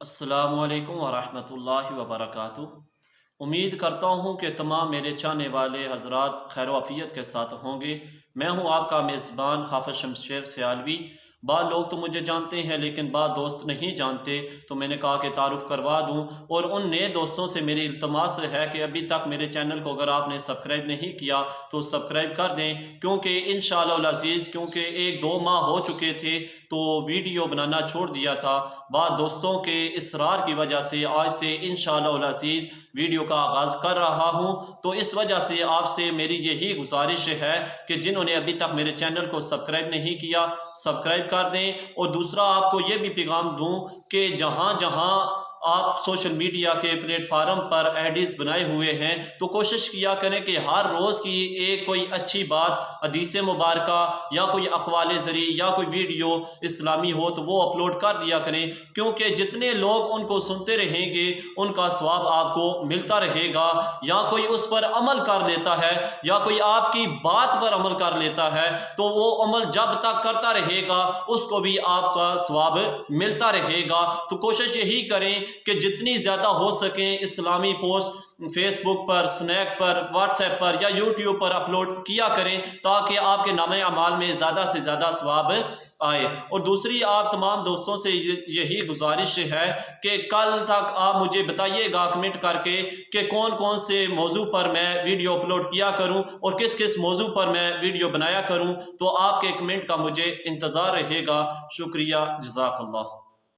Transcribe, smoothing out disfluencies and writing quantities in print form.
अस्सलामु अलैकुम वरहमतुल्लाहि वबरकातुह। उम्मीद करता हूँ कि तमाम मेरे चाहने वाले हजरात खैर आफियत के साथ होंगे। मैं हूँ आपका मेज़बान हाफ़िज़ शमशेर सियालवी। बाद लोग तो मुझे जानते हैं लेकिन बाद दोस्त नहीं जानते, तो मैंने कहा कि तारुफ़ करवा दूँ। और उन नए दोस्तों से मेरी इल्तमास है कि अभी तक मेरे चैनल को अगर आपने सब्सक्राइब नहीं किया तो सब्सक्राइब कर दें, क्योंकि इंशाअल्लाह अज़ीज़ क्योंकि 1-2 माह हो चुके थे तो वीडियो बनाना छोड़ दिया था। बाद दोस्तों के इसरार की वजह से आज से इंशाअल्लाह अज़ीज़ वीडियो का आगाज़ कर रहा हूँ। तो इस वजह से आपसे मेरी यही गुजारिश है कि जिन्होंने अभी तक मेरे चैनल को सब्सक्राइब नहीं किया सब्सक्राइब कर दें। और दूसरा आपको ये भी पैगाम दूँ कि जहाँ जहाँ आप सोशल मीडिया के प्लेटफार्म पर एडीज़ बनाए हुए हैं तो कोशिश किया करें कि हर रोज़ की एक कोई अच्छी बात हदीस मुबारका या कोई अक़वाल ज़री या कोई वीडियो इस्लामी हो तो वो अपलोड कर दिया करें, क्योंकि जितने लोग उनको सुनते रहेंगे उनका सवाब आपको मिलता रहेगा। या कोई उस पर अमल कर लेता है या कोई आपकी बात पर अमल कर लेता है तो वो अमल जब तक करता रहेगा उसको भी आपका सवाब मिलता रहेगा। तो कोशिश यही करें कि जितनी ज़्यादा हो सके इस्लामी पोस्ट फेसबुक पर, स्नैक पर, व्हाट्सएप पर या यूट्यूब पर अपलोड किया करें ताकि आपके नामे अमाल में ज़्यादा से ज़्यादा सवाब आए। और दूसरी आप तमाम दोस्तों से यही गुजारिश है कि कल तक आप मुझे बताइएगा कमेंट करके कि कौन कौन से मौजू पर मैं वीडियो अपलोड किया करूं और किस किस मौजू पर मैं वीडियो बनाया करूं। तो आपके कमेंट का मुझे इंतज़ार रहेगा। शुक्रिया, जज़ाकल्लाह।